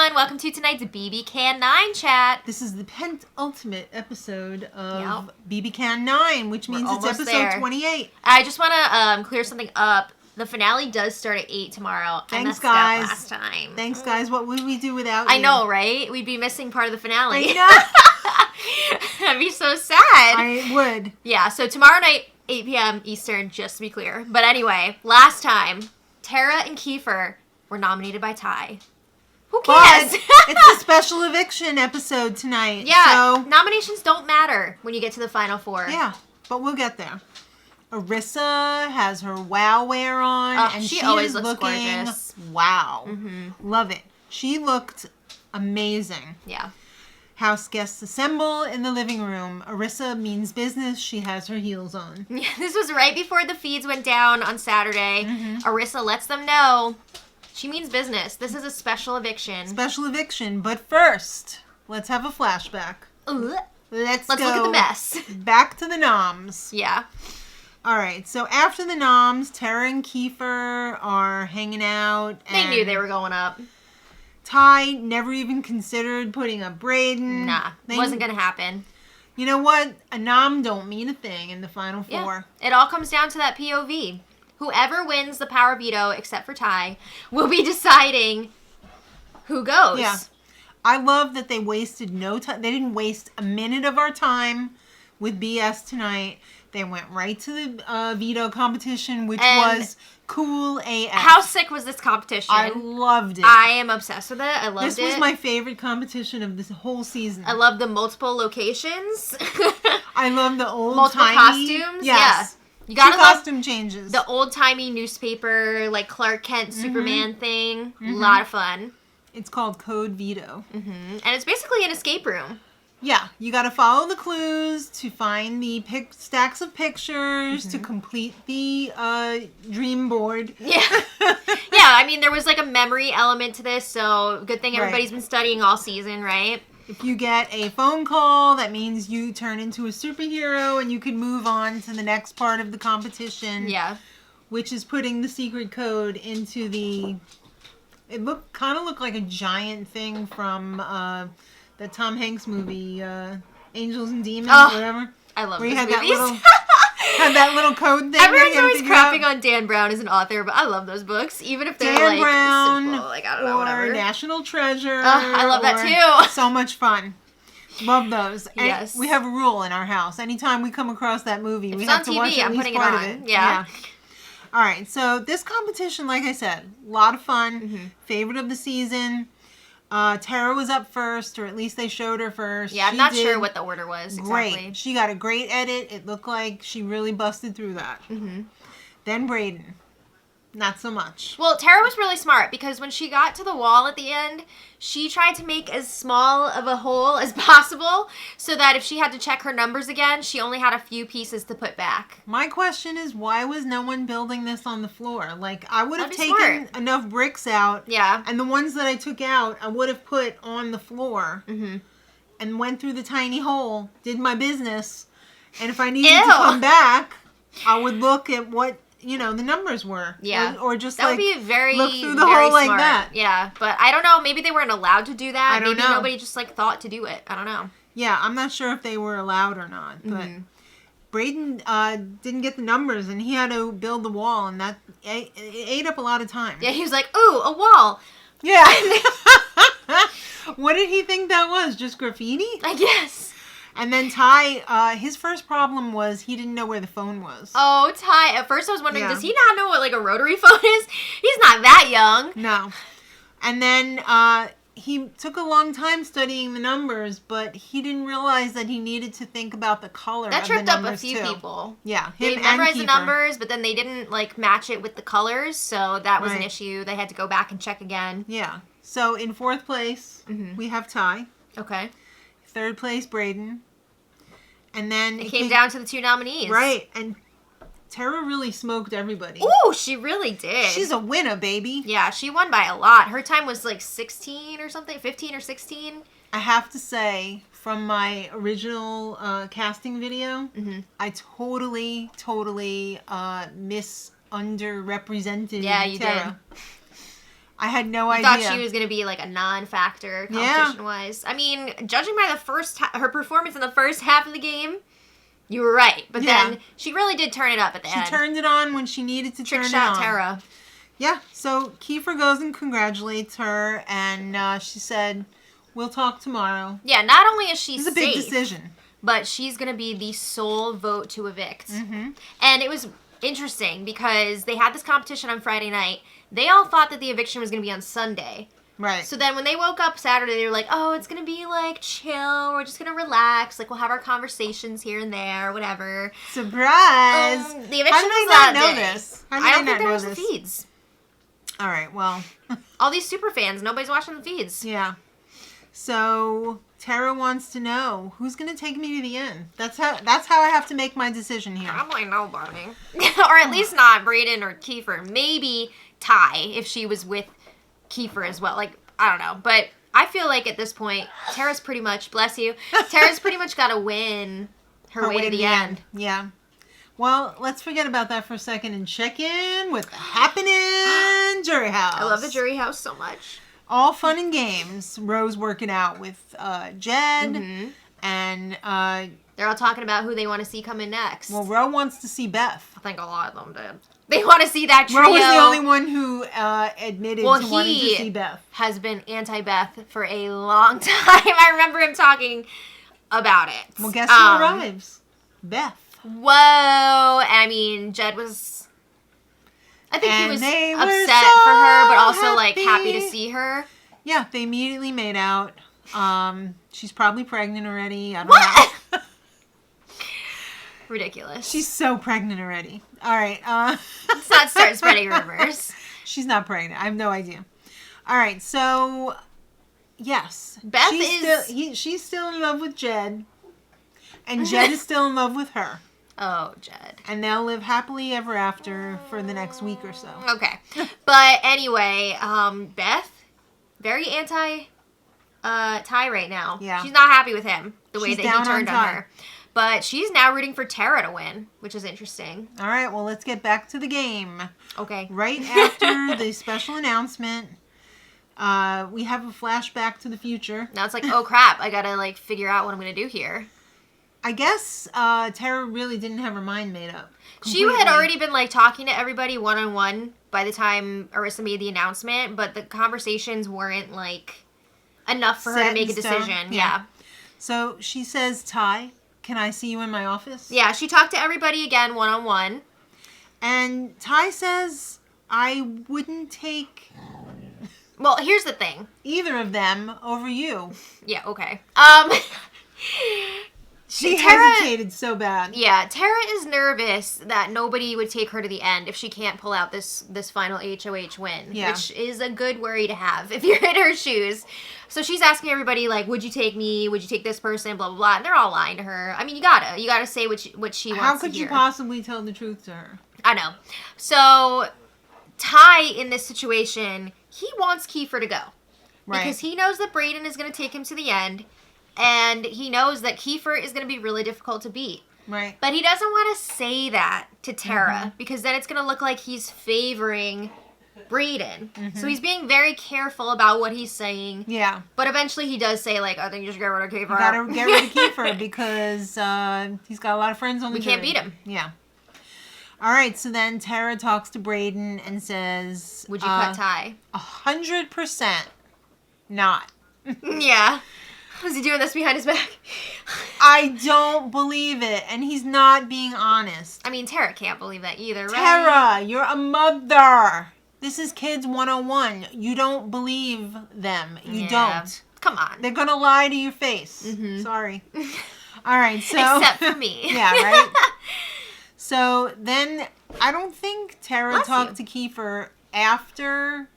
everyone. Welcome to tonight's bbcan 9 chat. This is the penultimate episode of bbcan 9, which means it's episode 28. I just want to clear something up. The finale does start at 8 tomorrow. Thanks, guys. Last time. Thanks, guys. What would we do without you? I know, right? We'd be missing part of the finale. I know. That'd be so sad. I would. Yeah, so tomorrow night, 8 p.m. Eastern, just to be clear. But anyway, last time, Tara and Kiefer were nominated by Ty. Who cares? It's a special eviction episode tonight. Yeah, so nominations don't matter when you get to the final four. Yeah, but we'll get there. Arissa has her wow wear on, and she always is looks looking gorgeous. wow. Mm-hmm. Love it. She looked amazing. Yeah. House guests assemble in the living room. Arissa means business. She has her heels on. Yeah, this was right before the feeds went down on Saturday. Mm-hmm. Arissa lets them know she means business. This is a special eviction. Special eviction. But first, let's have a flashback. Let's look at the mess. Back to the noms. Yeah. All right. So after the noms, Tara and Kiefer are hanging out. They knew they were going up. Ty never even considered putting up Braden. Nah, wasn't going to happen. You know what? A nom don't mean a thing in the final four. Yeah. It all comes down to that POV. Whoever wins the power veto, except for Ty, will be deciding who goes. Yeah. I love that they wasted no time. They didn't waste a minute of our time with BS tonight. They went right to the veto competition, which was cool AF. How sick was this competition? I loved it. I am obsessed with it. I loved it. This was my favorite competition of this whole season. I love the multiple locations. I love the old multiple costumes. Yes. Yeah. You gotta love costume changes. The old-timey newspaper, like Clark Kent Superman thing. A lot of fun. It's called Code Veto. And it's basically an escape room. Yeah, you got to follow the clues to find the stacks of pictures to complete the dream board. Yeah. Yeah, I mean, there was like a memory element to this, so good thing everybody's been studying all season, right? If you get a phone call, that means you turn into a superhero and you can move on to the next part of the competition. Yeah. Which is putting the secret code into the... It kind of looked like a giant thing from the Tom Hanks movie, Angels and Demons, whatever. I love those movies. Had that little code thing. Everyone's always crapping on Dan Brown as an author, but I love those books, even if they're Dan Brown, simple, I don't know, whatever. National Treasure. I love that too. So much fun. Love those. Yes. And we have a rule in our house. Anytime we come across that movie, we have to watch at least part of it. Yeah. All right. So this competition, like I said, a lot of fun. Favorite of the season. Tara was up first, or at least they showed her first. Yeah, I'm not sure what the order was exactly. Great. She got a great edit. It looked like she really busted through that. Then Braden. Not so much. Well, Tara was really smart because when she got to the wall at the end, she tried to make as small of a hole as possible so that if she had to check her numbers again, she only had a few pieces to put back. My question is, why was no one building this on the floor? Like, I would have taken enough bricks out. Yeah. And the ones that I took out, I would have put on the floor. And went through the tiny hole, did my business. And if I needed to come back, I would look at what... the numbers were. Yeah. Or just that would be very, look through the hole like that. Yeah. But I don't know. Maybe they weren't allowed to do that. Maybe nobody just thought to do it. I don't know. Yeah. I'm not sure if they were allowed or not. But Braden didn't get the numbers and he had to build the wall and that it ate up a lot of time. Yeah. He was like, ooh, a wall. Yeah. What did he think that was? Just graffiti? I guess. And then Ty, his first problem was he didn't know where the phone was. Oh, Ty. At first I was wondering, does he not know what, like, a rotary phone is? He's not that young. No. And then he took a long time studying the numbers, but he didn't realize that he needed to think about the color of the numbers, that tripped up a few people. Yeah. They memorized the numbers, but then they didn't, like, match it with the colors, so that was an issue. They had to go back and check again. Yeah. So, in fourth place, we have Ty. Okay. Third place, Braden. And then... It came down to the two nominees. Right. And Tara really smoked everybody. Ooh, she really did. She's a winner, baby. Yeah, she won by a lot. Her time was like 16 or something, 15 or 16. I have to say, from my original casting video, I totally underrepresented Yeah, you Tara. did. I had no idea. idea. Thought she was going to be like a non-factor competition-wise. I mean, judging by her performance in the first half of the game, you were right. But then she really did turn it up at the end. She turned it on when she needed to turn it on. Trick shot Tara. Yeah, so Kiefer goes and congratulates her, and she said, we'll talk tomorrow. Yeah, not only is she safe. It's a big decision. But she's going to be the sole vote to evict. Mm-hmm. And it was interesting because they had this competition on Friday night. They all thought that the eviction was going to be on Sunday. Right. So then when they woke up Saturday, they were like, oh, it's going to be like chill. We're just going to relax. Like we'll have our conversations here and there, whatever. Surprise. The eviction How did was I not that know day. this? I don't think there was the feeds. All right, well. All these super fans, nobody's watching the feeds. Yeah. So Tara wants to know who's going to take me to the end. That's how I have to make my decision here. Probably nobody. Or at least not Brayden or Kiefer. Maybe Ty, if she was with Kiefer as well. Like, I don't know. But I feel like at this point, Tara's pretty much, bless you, Tara's pretty much got to win her way to the end. Yeah. Well, let's forget about that for a second and check in with the happening jury house. I love the jury house so much. All fun and games. Rose working out with Jed. Mm-hmm. And they're all talking about who they want to see come in next. Well, Ro wants to see Beth. I think a lot of them did. They want to see that trio. Ro was the only one who admitted to wanting to see Beth. Has been anti-Beth for a long time. I remember him talking about it. Well, guess who arrives? Beth. Whoa. I mean, Jed was... I think he was upset for her, but also like happy to see her. Yeah, they immediately made out. She's probably pregnant already. I don't know. Ridiculous. She's so pregnant already. All right. Let's not start spreading rumors. She's not pregnant. I have no idea. All right. So, yes. Beth she's still in love with Jed. And Jed is still in love with her. Oh, Jed. And they'll live happily ever after for the next week or so. Okay. But anyway, Beth, very anti Ty right now. Yeah. She's not happy with him, the way She's that he turned on her. But she's now rooting for Tara to win, which is interesting. All right, well, let's get back to the game. Okay. Right after the special announcement, we have a flashback to the future. Now it's like, oh crap, I gotta like figure out what I'm gonna do here. I guess Tara really didn't have her mind made up. Completely. She had already been like talking to everybody one-on-one by the time Arissa made the announcement, but the conversations weren't like enough for her to make a decision. Yeah. So she says, Ty, can I see you in my office? Yeah, she talked to everybody again one-on-one. And Ty says, I wouldn't take... Well, here's the thing. Either of them over you. Yeah, okay. She hesitated so bad. Yeah, Tara is nervous that nobody would take her to the end if she can't pull out this final HOH win. Yeah. Which is a good worry to have if you're in her shoes. So she's asking everybody, like, would you take me? Would you take this person? Blah, blah, blah. And they're all lying to her. I mean, you gotta say what she wants to hear. How could you possibly tell the truth to her? I know. So Ty, in this situation, he wants Kiefer to go. Right. Because he knows that Brayden is going to take him to the end. And he knows that Kiefer is going to be really difficult to beat. Right. But he doesn't want to say that to Tara because then it's going to look like he's favoring Brayden. So he's being very careful about what he's saying. Yeah. But eventually he does say, like, I think you should get rid of Kiefer. You got to get rid of Kiefer because he's got a lot of friends on the jury. We can't beat him. Yeah. All right. So then Tara talks to Brayden and says... Would you cut Ty? 100% not. Yeah. Was he doing this behind his back? I don't believe it. And he's not being honest. I mean, Tara can't believe that either, right? Tara, you're a mother. This is Kids 101. You don't believe them. You don't. Come on. They're going to lie to your face. Sorry. All right, so... Except for me. Yeah, right? So then I don't think Tara talked to Kiefer after...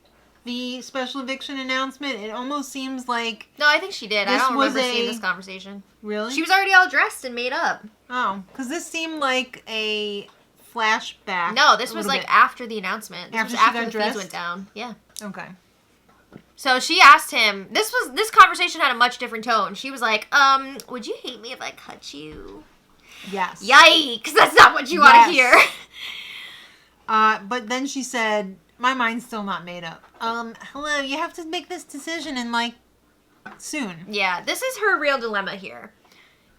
the special eviction announcement. It almost seems like... No, I think she did. I don't remember seeing this conversation. Really? She was already all dressed and made up. Oh, because this seemed like a flashback. No, this was like after the announcement. This was after the feeds went down. Yeah. Okay. So she asked him... This conversation had a much different tone. She was like, would you hate me if I cut you? Yes. Yikes! That's not what you want to hear. But then she said... My mind's still not made up. hello, you have to make this decision in, like, soon. Yeah, this is her real dilemma here.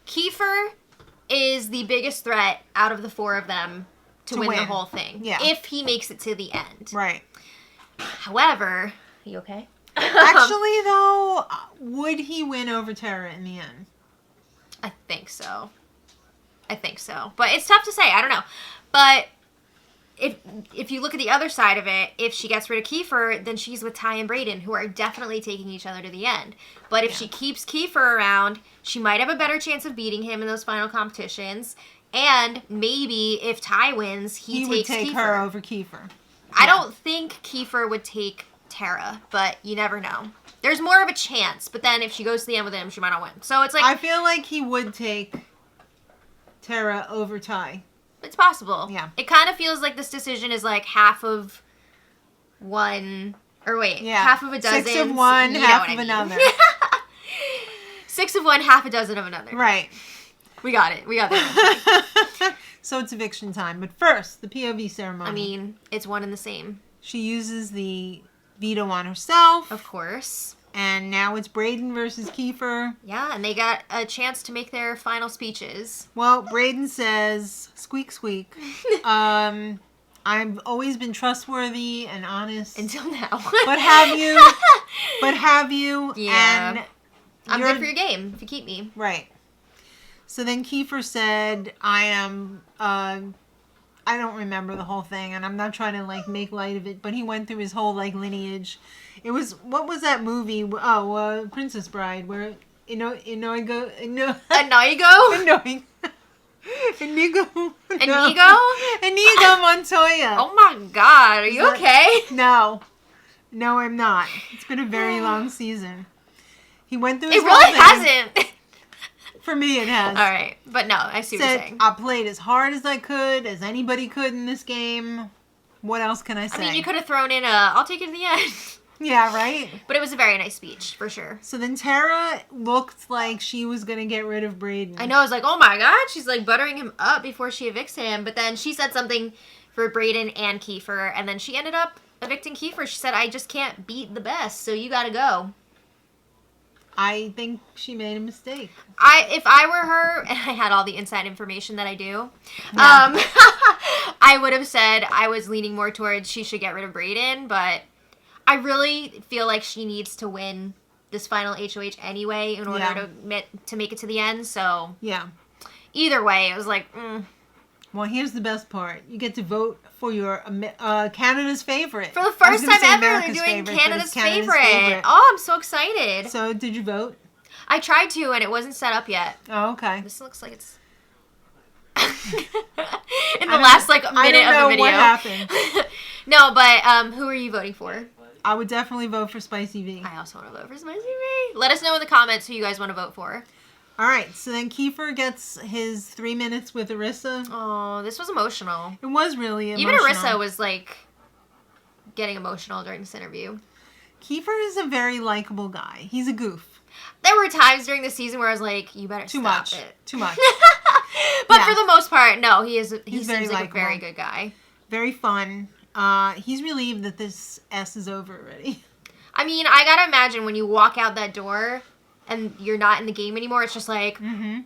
Kiefer is the biggest threat out of the four of them to win the whole thing. Yeah. If he makes it to the end. Right. However, are you okay? Actually, though, would he win over Tara in the end? I think so. But it's tough to say. I don't know. But if you look at the other side of it, if she gets rid of Kiefer, then she's with Ty and Brayden, who are definitely taking each other to the end. But if she keeps Kiefer around, she might have a better chance of beating him in those final competitions. And maybe if Ty wins, he takes would take Kiefer. her over Kiefer. I don't think Kiefer would take Tara, but you never know. There's more of a chance, but then if she goes to the end with him, she might not win. So it's like... I feel like he would take Tara over Ty. It's possible. Yeah. It kind of feels like this decision is like half of one... Or wait, half of a dozen. 6 of one, half of another. 6 of one, half a dozen of another. Right. We got it. We got that. So it's eviction time. But first, the POV ceremony. I mean, it's one and the same. She uses the veto on herself. Of course. And now it's Brayden versus Kiefer. Yeah, and they got a chance to make their final speeches. Well, Brayden says, squeak, squeak. I've always been trustworthy and honest. Until now. But have you? Yeah. And I'm good for your game if you keep me. Right. So then Kiefer said, I don't remember the whole thing, and I'm not trying to, like, make light of it, but he went through his whole, like, lineage. It was, what was that movie? Oh, Princess Bride, where, Inigo Montoya. Oh my God, are you okay? No, I'm not. It's been a very long season. He went through his It really hasn't. For me, it has. All right, but no, I see what you're saying. I played as hard as I could, as anybody could in this game. What else can I say? I mean, you could have thrown in I'll take it to the end. Yeah, right? But it was a very nice speech, for sure. So then Tara looked like she was going to get rid of Brayden. I know, I was like, oh my God, she's like buttering him up before she evicts him. But then she said something for Brayden and Kiefer, and then she ended up evicting Kiefer. She said, I just can't beat the best, so you gotta go. I think she made a mistake. If I were her, and I had all the inside information that I do, I would have said I was leaning more towards she should get rid of Brayden, but I really feel like she needs to win this final HOH anyway in order to make it to the end, so... Yeah. Either way, it was like, Well, here's the best part. You get to vote for your Canada's favorite. For the first time ever, they're doing Canada's favorite. Oh, I'm so excited. So, did you vote? I tried to, and it wasn't set up yet. Oh, okay. This looks like it's... in the last, like, minute of the video. What happened. No, but who are you voting for? I would definitely vote for Spicy V. I also want to vote for Spicy V. Let us know in the comments who you guys want to vote for. All right, so then Kiefer gets his 3 minutes with Arissa. Oh, this was emotional. It was really emotional. Even Arissa was, like, getting emotional during this interview. Kiefer is a very likable guy. He's a goof. There were times during the season where I was like, you better stop it. Too much. But for the most part, no, he seems very like likable. a very good guy. Very fun. He's relieved that this S is over already. I mean, I gotta imagine when you walk out that door and you're not in the game anymore, it's just like... Mm-hmm.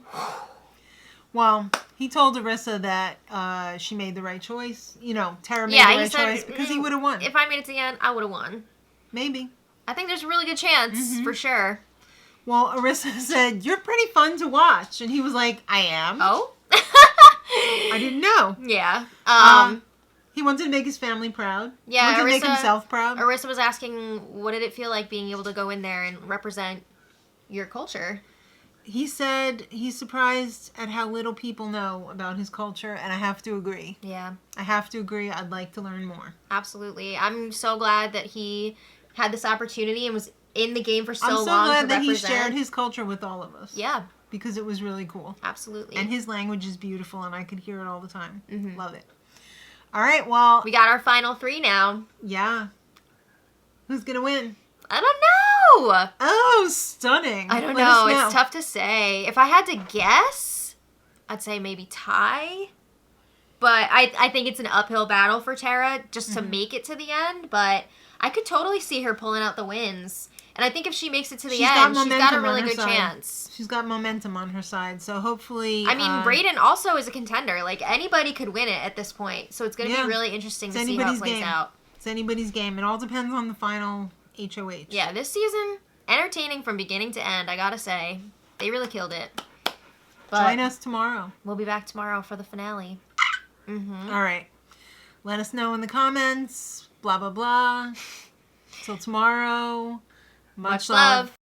Well, he told Arissa that she made the right choice. Tara made the right choice because he would have won. If I made it to the end, I would have won. Maybe. I think there's a really good chance, for sure. Well, Arissa said, you're pretty fun to watch. And he was like, I am. Oh? I didn't know. Yeah. He wanted to make his family proud. Yeah, he wanted to make himself proud. Arissa was asking, what did it feel like being able to go in there and represent your culture? He said he's surprised at how little people know about his culture, and I have to agree. Yeah. I have to agree. I'd like to learn more. Absolutely. I'm so glad that he had this opportunity and was in the game for so long to I'm so glad that represent. he shared his culture with all of us. Yeah. Because it was really cool. Absolutely. And his language is beautiful, and I could hear it all the time. Mm-hmm. Love it. All right, well... We got our final 3 now. Yeah. Who's going to win? I don't know. Oh, stunning. I don't know. It's tough to say. If I had to guess, I'd say maybe Ty. But I think it's an uphill battle for Tara just to make it to the end. But I could totally see her pulling out the wins. And I think if she makes it to the end, she's got a really good chance. She's got momentum on her side, so hopefully... I mean, Brayden also is a contender. Like, anybody could win it at this point. So it's going to be really interesting to see how it plays out. It's anybody's game. It all depends on the final HOH. Yeah, this season, entertaining from beginning to end, I gotta say. They really killed it. But join us tomorrow. We'll be back tomorrow for the finale. Mm-hmm. All right. Let us know in the comments. Blah, blah, blah. Till tomorrow. Much love.